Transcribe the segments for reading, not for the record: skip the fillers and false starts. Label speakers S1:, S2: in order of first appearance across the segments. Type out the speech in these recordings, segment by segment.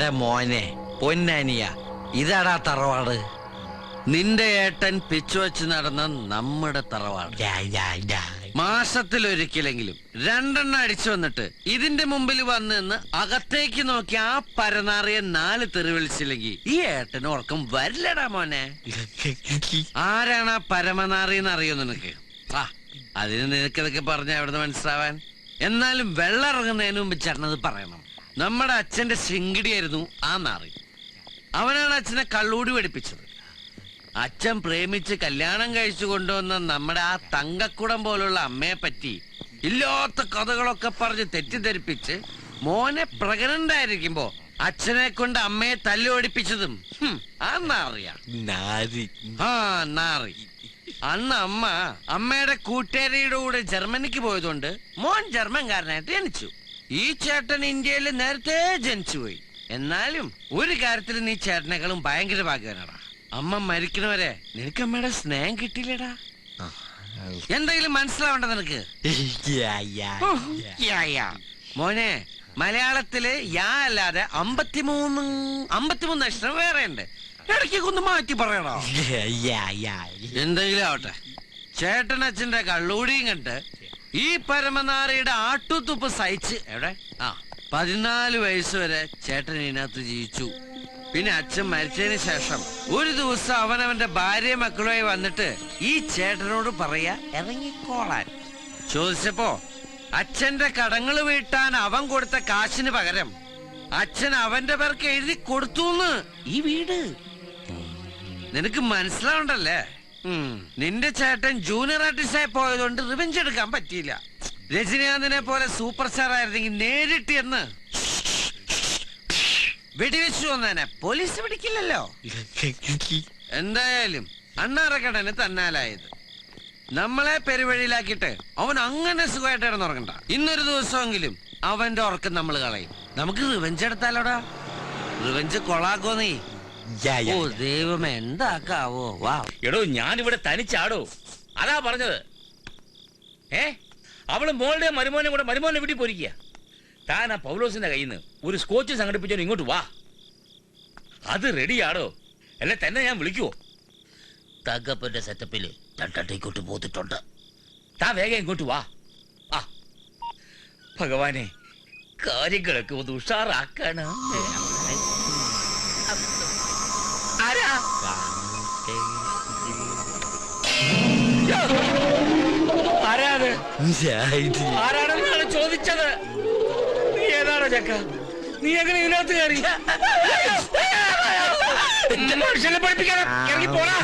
S1: എടാ മോനെ പൊന്നാനിയ, ഇതാടാ തറവാട്. നിന്റെ ഏട്ടൻ പിച്ചു വെച്ച് നടന്ന നമ്മുടെ തറവാട്. മാസത്തിലൊരിക്കലെങ്കിലും 2 അടിച്ചു വന്നിട്ട് ഇതിന്റെ മുമ്പിൽ വന്ന് നിന്ന് അകത്തേക്ക് നോക്കി ആ പരനാറിയെ 4 തെറി വിളിച്ചില്ലെങ്കിൽ ഈ ഏട്ടന് ഉറക്കം വരില്ലടാ മോനെ. ആരാണ് ആ പരമനാറിയെന്ന് അറിയോ നിനക്ക്? അതിന് നിനക്കതൊക്കെ പറഞ്ഞ എവിടുന്ന് മനസ്സിലാവാൻ? എന്നാലും വെള്ളം ഇറങ്ങുന്നതിന് മുമ്പ് ചേട്ടനത് പറയണം. നമ്മുടെ അച്ഛന്റെ ശിങ്കിടിയായിരുന്നു ആ നാറി. അവനാണ് അച്ഛനെ കള്ളൂടി പഠിപ്പിച്ചത്. അച്ഛൻ പ്രേമിച്ച് കല്യാണം കഴിച്ചു കൊണ്ടുവന്ന നമ്മുടെ ആ തങ്കക്കുടം പോലുള്ള അമ്മയെ പറ്റി ഇല്ലാത്ത കഥകളൊക്കെ പറഞ്ഞ് തെറ്റിദ്ധരിപ്പിച്ച് മോനെ പ്രഗ്നന്റ് ആയിരിക്കുമ്പോ അച്ഛനെ കൊണ്ട് അമ്മയെ തല്ലോടിപ്പിച്ചതും ആ നാറിയാ. നാറി. അന്ന് അമ്മയുടെ കൂട്ടുകാരിയുടെ കൂടെ ജർമ്മനിക്ക് പോയതുകൊണ്ട് മോൻ ജർമ്മൻകാരനായിട്ട് ജനിച്ചു. ഈ ചേട്ടൻ ഇന്ത്യയിൽ നേരത്തെ ജനിച്ചുപോയി. എന്നാലും ഒരു കാര്യത്തിൽ നീ ചേട്ടനേക്കാളും ഭയങ്കര ഭാഗ്യവാനാടാ. അമ്മ മരിക്കണവരെ നിനക്ക് അമ്മയുടെ സ്നേഹം കിട്ടിയില്ലടാ. എന്തെങ്കിലും മനസ്സിലാവണ്ട നിനക്ക്? മോനെ, മലയാളത്തില് യാ അല്ലാതെ 53 അക്ഷരം വേറെ ഉണ്ട്. ഇടയ്ക്കൊക്കെ ഒന്ന് മാറ്റി പറയണോ? എന്തെങ്കിലും ആവട്ടെ, ചേട്ടനച്ഛന്റെ കള്ളൂടിയും കണ്ട് ഈ പരമനാറിയുടെ ആട്ടുതുപ്പ് സഹിച്ച് 14 വയസ്സ് വരെ ചേട്ടൻ ഇതിനകത്ത് ജീവിച്ചു. പിന്നെ അച്ഛൻ മരിച്ചതിന് ശേഷം ഒരു ദിവസം അവനവന്റെ ഭാര്യ മക്കളുമായി വന്നിട്ട് ഈ ചേട്ടനോട് പറയാ ഇറങ്ങിക്കോളാൻ. ചോദിച്ചപ്പോ അച്ഛന്റെ കടങ്ങൾ വീട്ടാൻ അവൻ കൊടുത്ത കാശിന് പകരം അച്ഛൻ അവന്റെ പേർക്ക് എഴുതി കൊടുത്തുന്ന് ഈ വീട്. നിനക്ക് മനസ്സിലാവണ്ടല്ലേ? നിന്റെ ചേട്ടൻ ജൂനിയർ ആർട്ടിസ്റ്റായി പോയതുകൊണ്ട് റിവെഞ്ച് എടുക്കാൻ പറ്റിയില്ല. രജനീകാന്തിനെ പോലെ സൂപ്പർ സ്റ്റാർ ആയിരുന്നെങ്കിൽ നേരിട്ട് എന്ന് വെടിവെച്ചു വന്നേനെ. പോലീസ് പിടിക്കില്ലല്ലോ. എന്തായാലും അണ്ണാറക്കടന് തന്നാലായത്. നമ്മളെ പെരുവഴിയിലാക്കിയിട്ട് അവൻ അങ്ങനെ സുഖമായിട്ട് ഇടന്നുറങ്ങണ്ട. ഇന്നൊരു ദിവസമെങ്കിലും അവന്റെ ഉറക്കം നമ്മൾ കളയും. നമുക്ക് റിവെഞ്ച് എടുത്താലോടാ. റിവെഞ്ച് കൊളാക്കോ നീ? ഓ ദൈവമേ, എന്താക്കാവോ? വാ
S2: എടോ, ഞാനിവിടെ തനിച്ചാടോ, അതാ പറഞ്ഞത്. അവള് മോളുടെ മരുമോനെ കൂടെ മരുമോനെ വീട്ടിൽ പോയിരിക്കുക. താൻ ആ പൗലോസിന്റെ കയ്യിൽ നിന്ന് ഒരു സ്കോച്ച് സംഘടിപ്പിച്ചോ, ഇങ്ങോട്ട് വാ. അത് റെഡിയാടോ, അല്ലെ തന്നെ ഞാൻ വിളിക്കുവോ? തകപ്പന്റെ സെറ്റപ്പില് രണ്ടട്ടേക്കോട്ട് പോത്തിട്ടുണ്ട്. താ വേഗം ഇങ്ങോട്ട് വാ. ഭഗവാനെ, കാര്യങ്ങളൊക്കെ ഒന്ന് ഉഷാറാക്കണം. ആരാണെന്നാണ് ചോദിച്ചത്. നീ ഏതാണോ ചക്ക? നീ എങ്ങനെ ഇതിനകത്ത് കയറി? മനുഷ്യനെ പഠിപ്പിക്കാതെ ഇറങ്ങി പോടാ.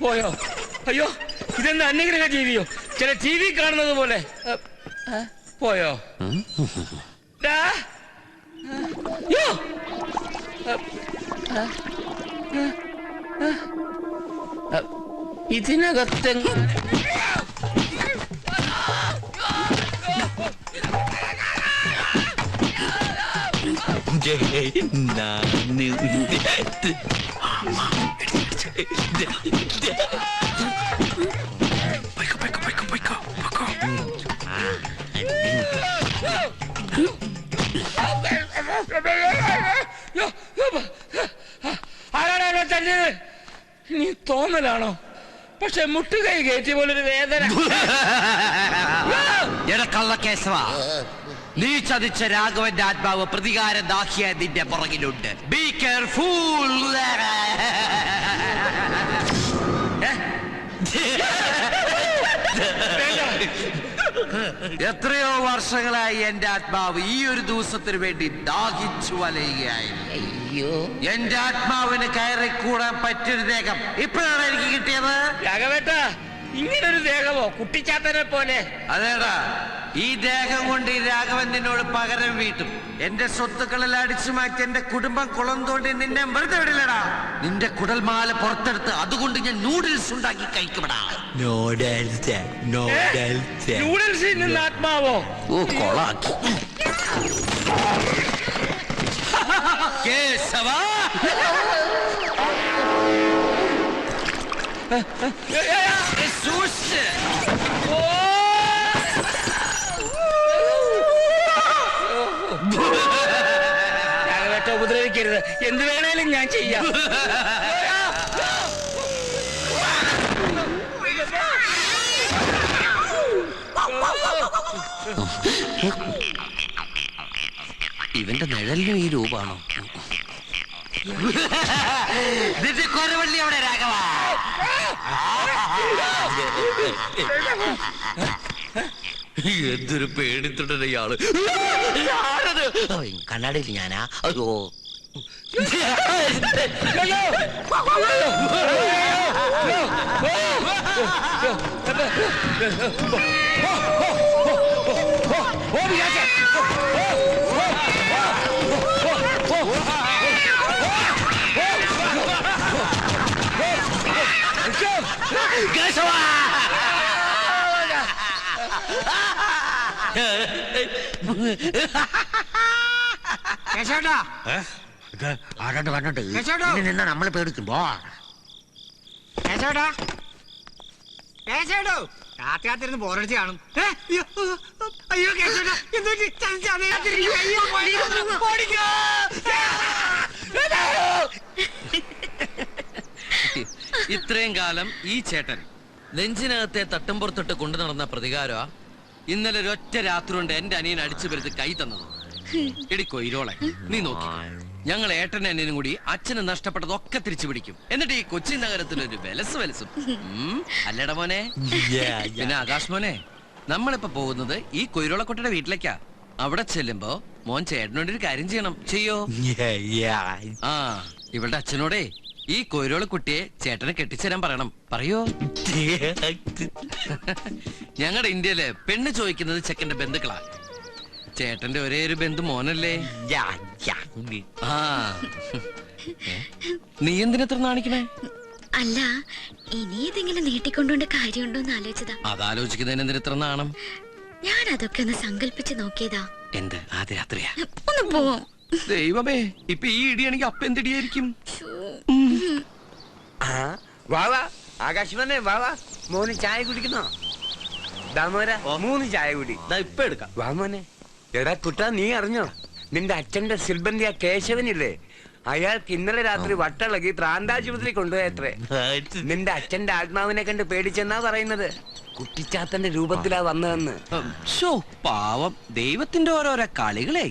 S2: പോയോ? അയ്യോ, ഇതെന്താ അന്യഗ്രഹ ജീവിയോ? ചില TV കാണുന്നത് പോലെ പോയോ? ഇതിനകത്തെ ആരാണോ തല്ലിയത്? നീ തോന്നലാണോ? പക്ഷെ മുട്ടുകൈ കയറ്റിയ പോലൊരു വേദന.
S1: കള്ളക്കേശവ, നീ ചതിച്ച രാഘവന്റെ ആത്മാവ് പ്രതികാര ദാഹിയ നിന്റെ പുറകിലുണ്ട്. Be careful. എത്രയോ വർഷങ്ങളായി എന്റെ ആത്മാവ് ഈ ഒരു ദിവസത്തിന് വേണ്ടി ദാഹിച്ചു വലയുകയായി. അയ്യോ, എന്റെ ആത്മാവിന് കയറിക്കൂടാൻ പറ്റിയൊരു ദേഹം ഇപ്പോഴാണ് എനിക്ക് കിട്ടിയത്.
S2: രാഘവേട്ട, ഇങ്ങനൊരു ദേഹമോ? കുട്ടിച്ചാത്തനെ പോലെ.
S1: അതേടാ, ഈ ദേഹം കൊണ്ട് ഈ രാഘവൻ നിന്നോട് പകരം വീട്ടും. എന്റെ സ്വത്തുക്കളെല്ലാം അടിച്ചു മാറ്റി എന്റെ കുടുംബം കുളം തോണ്ടി നിന്നെ വെറുതെ വിടില്ലടാ. നിന്റെ കുടൽമാല പുറത്തെടുത്ത് അതുകൊണ്ട് ഞാൻ നൂഡിൽസ് ഉണ്ടാക്കി കഴിക്കുമെടാ.
S2: നൂഡിൽസിൽ നിന്ന് ആത്മാവോ?
S1: ഓ, കൊളാക്കി. കേശവ സൂക്ഷിച്ച്.
S2: രാഘവേട്ട ഉപദ്രവിക്കരുത്, എന്ത് വേണേലും ഞാൻ ചെയ്യാം.
S1: ഇവന്റെ നിഴലിനും ഈ രൂപാണോ? കൊരവള്ളി അവിടെ രാഘവ. എന്തൊരു പേടിത്തുടനെ ഇയാള്. കണ്ണാടിയിൽ ഞാനാ. അയ്യോ ആരാണ്ട് പറഞ്ഞിട്ട് നിന്ന നമ്മള് പേടിക്കുമ്പോ
S3: കാത്തിരുന്ന് ബോറടിച്ച് കാണും. അയ്യോ കേശോട്ടാ, എന്തോ
S1: ഇത്രയും കാലം ഈ ചേട്ടൻ നെഞ്ചിനകത്തെ തട്ടുംപുറത്തിട്ട് കൊണ്ടു നടന്ന പ്രതികാര ഇന്നലെ ഒരൊറ്റ രാത്രി കൊണ്ട് എന്റെ അനിയൻ അടിച്ചു വരുത്തി കൈ തന്നത്. എടിക്കോ ഇരോളെ, നീ നോക്കി, ഞങ്ങൾ ഏട്ടനും അനിയനും കൂടി അച്ഛന് നഷ്ടപ്പെട്ടതൊക്കെ തിരിച്ചു പിടിക്കും. എന്നിട്ട് ഈ കൊച്ചി നഗരത്തിലൊരു വെലസും. അല്ലട മോനെ. പിന്നെ ആകാശ് മോനെ, നമ്മളിപ്പോ പോകുന്നത് ഈ കൊയിരോളക്കുട്ടിയുടെ വീട്ടിലേക്കാ. അവിടെ ചെല്ലുമ്പോ മോൻ ചേട്ടനോടൊരു കാര്യം ചെയ്യണം. ചെയ്യോ? ആ, ഇവളുടെ അച്ഛനോടേ ഈ കൊയിരോളക്കുട്ടിയെ ചേട്ടനെ കെട്ടിച്ചേരാൻ പറയണം. പറയോ? ഞങ്ങളുടെ ഇന്ത്യയില് പെണ്ണ് ചോദിക്കുന്നത് ചെക്കന്റെ ബന്ധുക്കളാ. ചേട്ടന്റെ ഒരേ ഒരു ബന്ധു മോനല്ലേ? ആ, നീ എന്തിനെത്ര നാണിക്കണേ?
S4: അല്ല, ഇനി ഇതെങ്കിലും നീട്ടിക്കൊണ്ടുകൊണ്ട് കാര്യമുണ്ടോന്ന് ആലോചിച്ചതാ.
S1: അതാലോചിക്കുന്നതിന് എന്തിനെത്ര നാണം?
S4: ഞാൻ അതൊക്കെ ഒന്ന് സങ്കല്പിച്ച് നോക്കിയതാ.
S1: എന്ത് ആദ്യ രാത്രിയാ?
S4: ഒന്ന് പോവും.
S1: ദൈവമേ, ഇപ്പൊ ഈ ഇടിയാണെങ്കിൽ അപ്പ എന്തിടിയായിരിക്കും?
S3: വാവാ ആകാശവാനെ, വാവാ മോന് ചായ കുടിക്കുന്നോ? ദാമോര 3 ചായ കുടി.
S1: ഇപ്പൊ എടുക്കാം.
S3: വാ മോനെ. എടാ കുട്ടാ, നീ അറിഞ്ഞോ നിന്റെ അച്ഛന്റെ സിൽബന്തി ആ കേശവനില്ലേ, അയാൾക്ക് ഇന്നലെ രാത്രി വട്ടളകി പ്രാന്താശുപത്രി കൊണ്ടുപോയത്രേ. നിന്റെ അച്ഛന്റെ ആത്മാവിനെ കണ്ട് പേടിച്ചെന്നാ പറയുന്നത്. കുട്ടിച്ചാത്തന്റെ രൂപത്തിലാ വന്നതെന്ന്.
S1: പാവം, ദൈവത്തിന്റെ ഓരോരോ കളികളെ.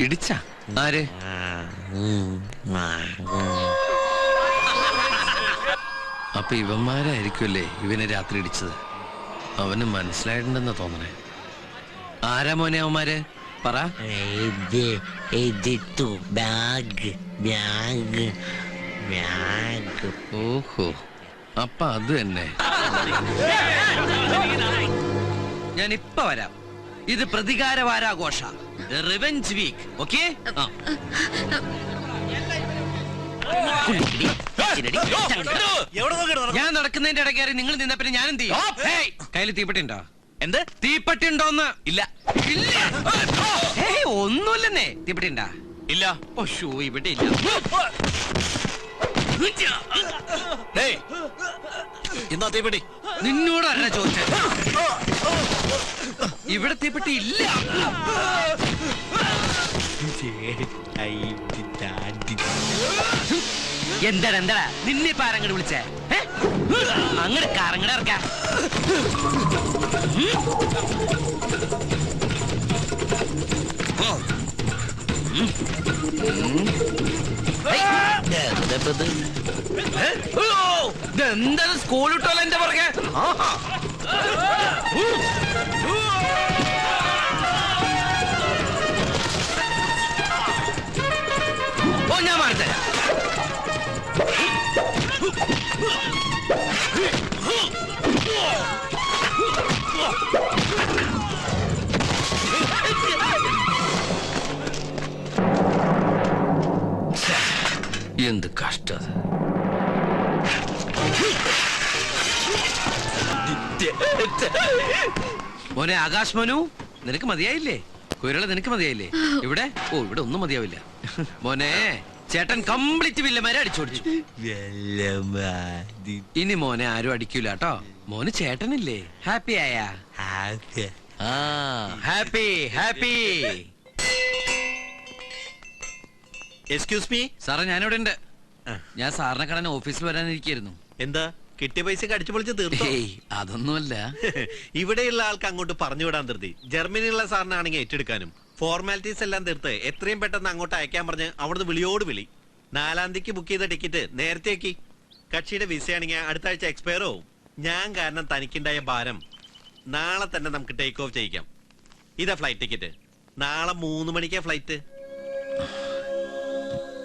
S1: ഇടിച്ച ആര്? അപ്പൊ ഇവന്മാരായിരിക്കുമല്ലേ ഇവനെ രാത്രി ഇടിച്ചത്. അവന് മനസ്സിലായിട്ടുണ്ടെന്ന് തോന്നണേ. ആരാ മോനെ അവന്മാര്? പറ. ഓഹോ, അപ്പൊ അത് തന്നെ. ഞാൻ ഇപ്പൊ വരാം. ഇത് പ്രതികാര വാരാഘോഷ, റിവെഞ്ച് വീക്ക്. ഓക്കെ? ഞാൻ നടക്കുന്നതിന്റെ ഇടയ്ക്ക് നിങ്ങൾ നിന്ന പിന്നെ ഞാൻ എന്ത് ചെയ്യും? കയ്യിൽ തീപ്പെട്ടി ഉണ്ടോ? എന്ത് തീപ്പെട്ടി ഉണ്ടോന്ന്? ഇല്ല. ഒന്നുമില്ലെന്നേ. തീപ്പെട്ടി ഉണ്ടാ? ഇല്ല. ഓ ഷൂ, ഇവിടെ ഇല്ല. എന്താ തീപ്പെട്ടി? നിന്നോടല്ല ചോദിച്ചത്. ഇവിടെ തീപ്പെട്ടി ഇല്ല. എന്താടാ എന്താടാ നിന്നെ ഇപ്പൊ ആരങ്ങട് വിളിച്ചേ? അങ്ങട് കറങ്ങട ഇറക്കാ. എന്താണ് സ്കൂൾ വിട്ടോല എന്റെ പുറകെ? ഓ, ഞാൻ മാറിത്തരാം. എന്ത് കഷ്ടം. മോനെ ആകാശ് മനു, നിനക്ക് മതിയായില്ലേ? കുരള നിനക്ക് മതിയായില്ലേ? ഇവിടെ ഇവിടെ ഒന്നും മതിയാവില്ല മോനെ. ചേട്ടൻ കംപ്ലീറ്റ് വില്ലമാരെ അടിച്ചോടിച്ചു. ഇനി മോനെ ആരും അടിക്കൂല കേട്ടോ. മോന് ചേട്ടനില്ലേ? ഹാപ്പി ആയാ? Happy happy.
S5: എക്സ്ക്യൂസ് മീ
S1: സാറേ, ഞാനിവിടെ ഉണ്ട്. ഞാൻ സാറിനെ കാണാൻ ഓഫീസിൽ വരാനിരിക്കായിരുന്നു.
S5: എന്താ കിട്ടിയ പൈസ അടിച്ചു പൊളിച്ച് തീർത്തോ?
S1: അതൊന്നുമല്ല.
S5: ഇവിടെയുള്ള ആൾക്ക് അങ്ങോട്ട് പറഞ്ഞു വിടാൻ തീർത്തി. ജർമ്മനിയുള്ള സാറിനാണെങ്കിൽ ഏറ്റെടുക്കാനും ഫോർമാലിറ്റീസ് എല്ലാം തീർത്ത് എത്രയും പെട്ടെന്ന് അങ്ങോട്ട് അയക്കാൻ പറഞ്ഞ് അവിടുന്ന് വിളിയോട് വിളി. 4-ാം തീയതിക്ക് ബുക്ക് ചെയ്ത ടിക്കറ്റ് നേരത്തേക്ക്. കക്ഷിയുടെ വിസ ആണെങ്കിൽ അടുത്ത ആഴ്ച എക്സ്പയർ ആവും. ഞാൻ കാരണം തനിക്കുണ്ടായ ഭാരം നാളെ തന്നെ നമുക്ക് ടേക്ക് ഓഫ് ചെയ്യിക്കാം. ഇതാ ഫ്ലൈറ്റ് ടിക്കറ്റ്. നാളെ 3 മണിക്കാ ഫ്ലൈറ്റ്.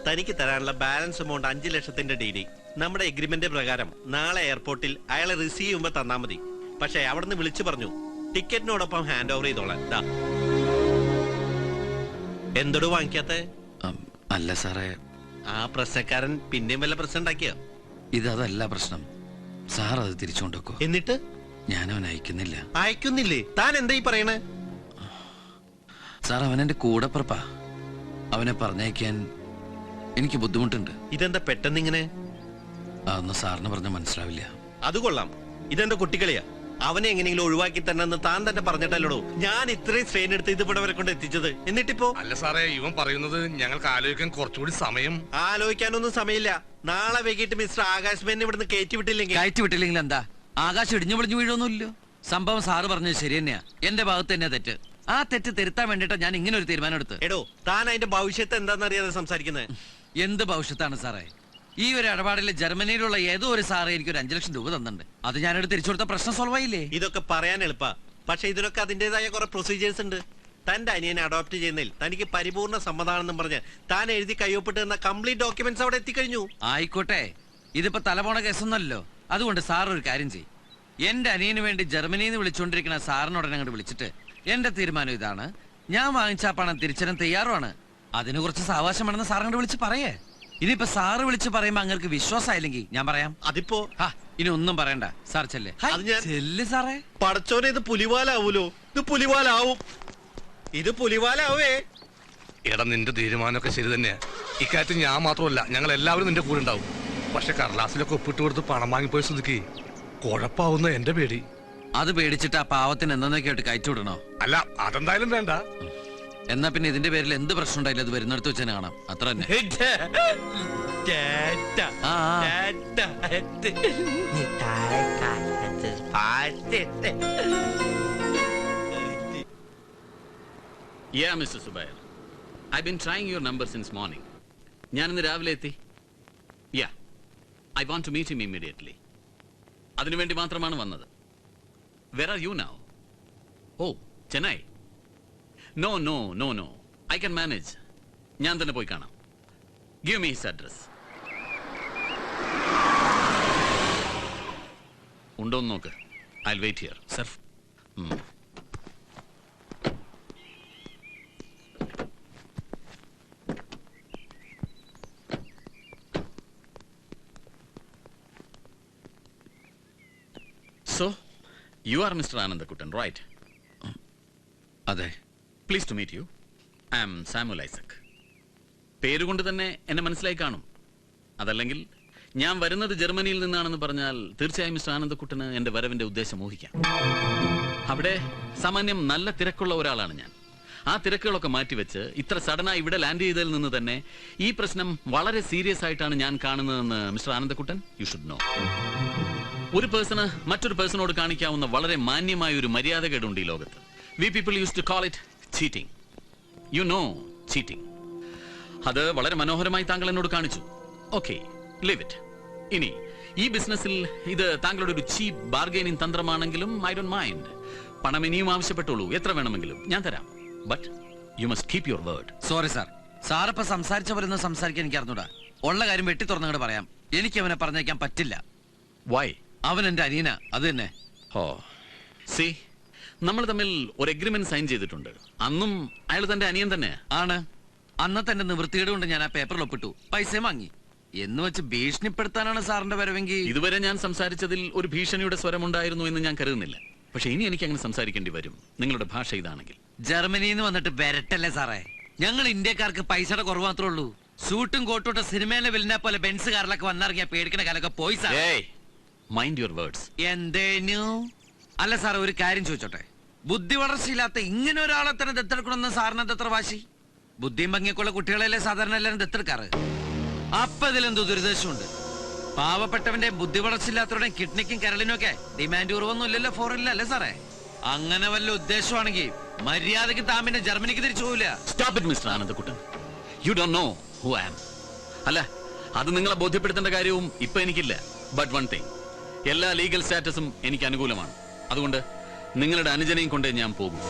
S5: തനിക്ക് തരാനുള്ള ബാലൻസ് എമൗണ്ട് 5 ലക്ഷത്തിന്റെ DD. നമ്മുടെ എഗ്രിമെന്റ് പ്രകാരം നാളെ എയർപോർട്ടിൽ അയാളെ റിസീവ് ചെയ്യുമ്പോ തന്നാ മതി. പക്ഷെ അവിടുന്ന് വിളിച്ചു പറഞ്ഞു ടിക്കറ്റിനോടൊപ്പം ഹാൻഡ് ഓവർ ചെയ്തോളാം. എന്തോട് വാങ്ങിക്കാത്ത?
S1: അല്ല സാറേ,
S5: ആ പ്രശ്നക്കാരൻ പിന്നെയും വല്ല പ്രശ്നം ഉണ്ടാക്കിയോ?
S1: ഇതല്ല പ്രശ്നം. സാർ അത് തിരിച്ചുകൊണ്ടോ.
S5: എന്നിട്ട്
S1: ഞാനവൻ അയക്കുന്നില്ല.
S5: അയക്കുന്നില്ലേ? താൻ എന്താ ഈ പറയണേ?
S1: സാർ, അവനെന്റെ കൂടപ്പുറപ്പാ. അവനെ പറഞ്ഞയക്കാൻ എനിക്ക് ബുദ്ധിമുട്ടുണ്ട്.
S5: ഇതെന്താ പെട്ടെന്നിങ്ങനെ?
S1: അതൊന്നും സാറിന് പറഞ്ഞാൽ മനസ്സിലാവില്ല.
S5: അത് കൊള്ളാം. ഇതെന്താ കുട്ടികളിയാ? അവനെ എങ്ങനെയെങ്കിലും ഒഴിവാക്കി തന്നെ താൻ തന്നെ പറഞ്ഞിട്ടല്ലോ ഞാൻ ഇത്രയും സ്ട്രെയിൻ എടുത്ത് ഇത് ഇവിടെ വരെ കൊണ്ട് എത്തിച്ചത്. എന്നിട്ടിപ്പോ?
S6: അല്ല സാറേ, ഇവൻ പറയുന്നത് ഞങ്ങൾക്ക് ആലോചിക്കാൻ കുറച്ചുകൂടി സമയം.
S5: ആലോചിക്കാനൊന്നും സമയമില്ല. നാളെ വൈകിട്ട് മിസ്റ്റർ ആകാശ് മേനെ ഇവിടുന്ന് കയറ്റി
S1: വിട്ടില്ലെങ്കിൽ എന്താ? ആകാശം ഇടിഞ്ഞു പൊളിഞ്ഞു വീഴൊന്നുമില്ലോ. സംഭവം സാറ് പറഞ്ഞത് ശരി തന്നെയാ. എന്റെ ഭാഗത്ത് തന്നെയാ തെറ്റ്. ആ തെറ്റ് തിരുത്താൻ വേണ്ടിട്ടാ ഞാൻ ഇങ്ങനെ ഒരു തീരുമാനം എടുത്ത്.
S5: എടോ, താൻ അതിന്റെ ഭവിഷ്യത്ത് എന്താണെന്നറിയാതെ സംസാരിക്കുന്നത്.
S1: എന്ത് ഭവിഷ്യത്താണ് സാറേ? ഈ ഒരു ഇടപാടിൽ ജർമ്മനിയിലുള്ള ഏതോ ഒരു സാറേ എനിക്ക് ഒരു 5 ലക്ഷം രൂപ തന്നിട്ടുണ്ട്. അത് ഞാനെടുത്ത് തിരിച്ചു കൊടുത്ത പ്രശ്നം സോൾവ് ആയില്ലേ?
S5: ഇതൊക്കെ പറയാൻ എളുപ്പാ, പക്ഷെ ഇതിനൊക്കെ അതിന്റേതായ കുറെ പ്രൊസീജിയേഴ്സ് ഉണ്ട്. തന്റെ അനിയനെ അഡോപ്റ്റ് ചെയ്യുന്നതിൽ തനിക്ക് പരിപൂർണ്ണ സമ്മതാണെന്നും പറഞ്ഞ് താൻ എഴുതി കയ്യൊപ്പിട്ട് തന്ന കംപ്ലീറ്റ് ഡോക്യുമെന്റ്സ് അവിടെ എത്തിക്കഴിഞ്ഞു.
S1: ആയിക്കോട്ടെ, ഇതിപ്പോ തലപോണ കേസൊന്നല്ലോ. അതുകൊണ്ട് സാർ ഒരു കാര്യം ചെയ്യും. എന്റെ അനിയന് വേണ്ടി ജർമ്മനിയിൽ നിന്ന് വിളിച്ചുകൊണ്ടിരിക്കുന്ന സാറിനോടനെ അങ്ങോട്ട് വിളിച്ചിട്ട് എന്റെ തീരുമാനം ഇതാണ്, ഞാൻ വാങ്ങിച്ച പണം തിരിച്ചറിയാൻ തയ്യാറുമാണ്, അതിന് കുറച്ച് സാവകാശം വേണമെന്ന് സാറിനോട് വിളിച്ച് പറയേ. ഇനിയിപ്പോ സാറ് വിളിച്ച് പറയുമ്പോ അങ്ങനെ വിശ്വാസമായില്ലെങ്കിൽ ഞാൻ പറയാം.
S5: അതിപ്പോ
S1: ഇനി ഒന്നും പറയണ്ട, സാർ ചെല്ലേ. ചെല്ല് സാറേ.
S5: പടച്ചോനെ, ഇത് പുലിവാലാവൂലോ? ഇത് പുലിവാലാവും. ഇത് പുലിവാലാവേ.
S6: എടാ, നിന്റെ തീരുമാനമൊക്കെ ശരി തന്നെയാ. ഇക്കാര്യത്തിൽ ഞാൻ മാത്രമല്ല, ഞങ്ങൾ എല്ലാവരും നിന്റെ കൂടെ ഉണ്ടാവും. പക്ഷെ കടലാസിലൊക്കെ ഒപ്പിട്ട് കൊടുത്ത് പണം വാങ്ങിപ്പോയി സ്ഥിതിക്ക് കുഴപ്പാവുന്ന എന്റെ പേടി.
S1: അത് പേടിച്ചിട്ട് ആ പാവത്തിന് എന്നൊക്കെയായിട്ട് കയറ്റി വിടണോ?
S6: അല്ല, അതെന്തായാലും വേണ്ട.
S1: എന്നാ പിന്നെ ഇതിന്റെ പേരിൽ എന്ത് പ്രശ്നം ഉണ്ടായില്ല, അത് വരുന്നിടത്ത് വെച്ച് തന്നെ കാണാം. അത്ര തന്നെ.
S7: Yeah, Mr. Subair. I've been trying your number since morning. ഞാൻ ഇന്ന് രാവിലെ എത്തി. Yeah, I want to meet him immediately. അതിനുവേണ്ടി മാത്രമാണ് വന്നത്. Where are you now? Oh, Chennai. No. I can manage. ഞാൻ തന്നെ പോയി കാണാം. Give me his address. ഉണ്ടോന്ന് നോക്ക്. I'll wait here.
S2: Sir.
S7: So, you are Mr. Anandakuttan, right?
S1: അതെ.
S7: Pleased to meet you. I am Samuel Isaac. പേരുകൊണ്ട് തന്നെ എന്നെ മനസ്സിലായി കാണും. അതല്ലെങ്കിൽ ഞാൻ വരുന്നത് ജർമ്മനിയിൽ നിന്നാണെന്ന് പറഞ്ഞാൽ തീർച്ചയായും മിസ്റ്റർ ആനന്ദക്കുട്ടന് എന്റെ വരവിന്റെ ഉദ്ദേശം ഊഹിക്കാം. അവിടെ സാമാന്യം നല്ല തിരക്കുള്ള ഒരാളാണ് ഞാൻ. ആ തിരക്കുകളൊക്കെ മാറ്റിവെച്ച് ഇത്ര സഡനായി ഇവിടെ ലാൻഡ് ചെയ്തതിൽ നിന്ന് തന്നെ ഈ പ്രശ്നം വളരെ സീരിയസ് ആയിട്ടാണ് ഞാൻ കാണുന്നതെന്ന് mister Anandakuttan you should know. ഒരു പേഴ്സണ് മറ്റൊരു പേഴ്സണോട് കാണിക്കാവുന്ന വളരെ മാന്യമായ ഒരു മര്യാദകേടുണ്ട് ഈ ലോകത്ത്. We people use to call it cheating. You know cheating. അത് വളരെ മനോഹരമായി താങ്കൾ എന്നോട് കാണിച്ചു. Okay, leave it. ഇനി ഈ ബിസിനസ്സിൽ ഇത് താങ്കളുടെ ഒരു ചീപ്പ് ബാർഗൈനിങ് തന്ത്രമാണെങ്കിലും ഐ ഡോണ്ട് മൈൻഡ്. പണം ഇനിയും ആവശ്യപ്പെട്ടുള്ളൂ, എത്ര വേണമെങ്കിലും ഞാൻ തരാം. But you must keep your word.
S1: Sorry sir, സാറിപ്പോ സംസാരിച്ച പോലെ ഒന്നും സംസാരിക്കാൻ എനിക്ക് അറിഞ്ഞൂടാ. ഉള്ള കാര്യം വെട്ടി തുറന്നങ്ങോട്ട് പറയാം. എനിക്ക് അവനെ പറഞ്ഞേക്കാൻ പറ്റില്ല.
S7: വൈ?
S1: അവൻ എന്റെ അനിയനാ, അത് തന്നെ.
S7: ഓ സി, നമ്മൾ തമ്മിൽ ഒരു എഗ്രിമെന്റ് സൈൻ ചെയ്തിട്ടുണ്ട്. അന്നും അയാൾ തന്റെ അനിയൻ തന്നെ
S1: ആണ്. അന്നത്തെ എന്റെ നിവൃത്തികേട് കൊണ്ട് ഞാൻ ആ പേപ്പറിൽ ഒപ്പിട്ടു, പൈസയും വാങ്ങി. എന്ന് വെച്ച് ഭീഷണിപ്പെടുത്താനാണ് സാറിന്റെ വരവെങ്കിൽ
S7: ഇതുവരെ ഞാൻ സംസാരിച്ചതിൽ ഒരു ഭീഷണിയുടെ സ്വരമുണ്ടായിരുന്നു എന്ന് ഞാൻ കരുതുന്നില്ല. പക്ഷെ ഇനി എനിക്ക് അങ്ങനെ സംസാരിക്കേണ്ടി വരും, നിങ്ങളുടെ ഭാഷ ഇതാണെങ്കിൽ.
S1: ജർമ്മനിയിൽ നിന്ന് വന്നിട്ട് വരട്ടല്ലേ സാറേ. ഞങ്ങൾ ഇന്ത്യക്കാർക്ക് പൈസയുടെ കുറവ് മാത്രമേ ഉള്ളൂ. സൂട്ടും കോട്ടൂട്ട സിനിമയിലെ വില്ലിനെ പോലെ ബെൻസ് കാറിലൊക്കെ വന്നിറങ്ങിയ പേടിക്കണ കാലൊക്കെ പോയി സാർ.
S7: Mind your words.
S1: എന്തേനു? അല്ല സാറേ, ഒരു കാര്യം ചോദിച്ചോട്ടെ. ബുദ്ധി വളർച്ചയില്ലാത്ത ഇങ്ങനെ ഒരാളെ തന്നെ ദത്തെടുക്കണമെന്ന് സാറിന് എത്ര വാശി? ബുദ്ധിയും ഭംഗിയൊക്കെയുള്ള കുട്ടികളെല്ലേ സാധാരണ എല്ലാവരും ദത്തെടുക്കാറ്. അപ്പൊ ഇതിലെന്തോ ദുരിദേശമുണ്ട്? പാവപ്പെട്ടവന്റെ ബുദ്ധി വളർച്ചയില്ലാത്തവരുടെയും കിഡ്നിക്കും കരളിനും ഒക്കെ ഡിമാൻഡ് കുറവൊന്നും ഇല്ലല്ലോ ഫോറിനിലല്ലേ സാറേ? അങ്ങനെ വല്ല ഉദ്ദേശമാണെങ്കിൽ മര്യാദക്ക് താൻ പിന്നെ ജർമ്മനിക്ക് തിരിച്ചു പോവില്ല.
S7: Stop it mister Anandakuttan. You don't know who I am. അല്ല, അത് നിങ്ങളെ ബോധ്യപ്പെടുത്തേണ്ട കാര്യവും ഇപ്പൊ എനിക്കില്ല. ബട്ട് വൺ തിങ്, എല്ലാ ലീഗൽ സ്റ്റാറ്റസും എനിക്ക് അനുകൂലമാണ്. അതുകൊണ്ട് നിങ്ങളുടെ അനുജനെയും കൊണ്ടേ ഞാൻ പോകും.